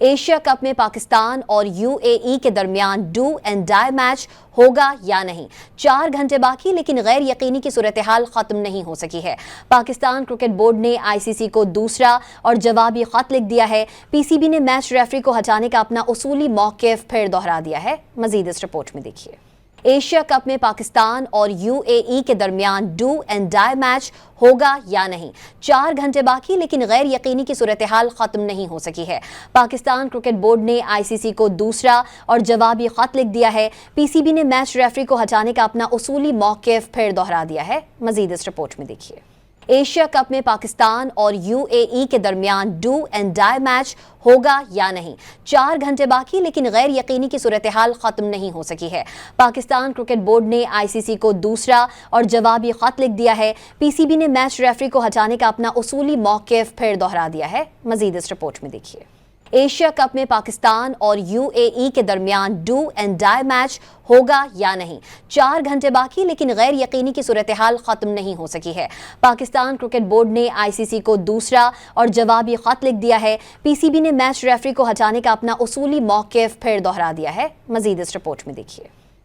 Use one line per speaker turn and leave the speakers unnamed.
Asia cup میں پاکستان اور UAE کے درمیان ڈو اینڈ ڈائی میچ ہوگا یا نہیں؟ 4 گھنٹے باقی لیکن غیر یقینی کی صورتحال ختم نہیں ہو سکی ہے۔ پاکستان کرکٹ بورڈ نے ICC کو دوسرا اور جوابی خط لکھ دیا ہے۔ PCB نے میچ ریفری کو ہٹانے کا اپنا اصولی موقف پھر دہرا دیا ہے۔ مزید اس رپورٹ میں دیکھیے۔ ایشیا کپ میں پاکستان اور UAE کے درمیان ڈو اینڈ ڈائی میچ ہوگا یا نہیں؟ 4 گھنٹے باقی لیکن غیر یقینی کی صورتحال ختم نہیں ہو سکی ہے۔ پاکستان کرکٹ بورڈ نے ICC کو دوسرا اور جوابی خط لکھ دیا ہے۔ PCB نے میچ ریفری کو ہٹانے کا اپنا اصولی موقف پھر دہرا دیا ہے۔ مزید اس رپورٹ میں دیکھیے۔ ایشیا کپ میں پاکستان اور UAE کے درمیان ڈو اینڈ ڈائی میچ ہوگا یا نہیں؟ 4 گھنٹے باقی لیکن غیر یقینی کی صورتحال ختم نہیں ہو سکی ہے۔ پاکستان کرکٹ بورڈ نے ICC کو دوسرا اور جوابی خط لکھ دیا ہے۔ PCB نے میچ ریفری کو ہٹانے کا اپنا اصولی موقف پھر دہرا دیا ہے۔ مزید اس رپورٹ میں دیکھیے۔ ایشیا کپ میں پاکستان اور UAE کے درمیان ڈو اینڈ ڈائی میچ ہوگا یا نہیں؟ 4 گھنٹے باقی لیکن غیر یقینی کی صورتحال ختم نہیں ہو سکی ہے۔ پاکستان کرکٹ بورڈ نے ICC کو دوسرا اور جوابی خط لکھ دیا ہے۔ PCB نے میچ ریفری کو ہٹانے کا اپنا اصولی موقف پھر دہرا دیا ہے۔ مزید اس رپورٹ میں دیکھیے۔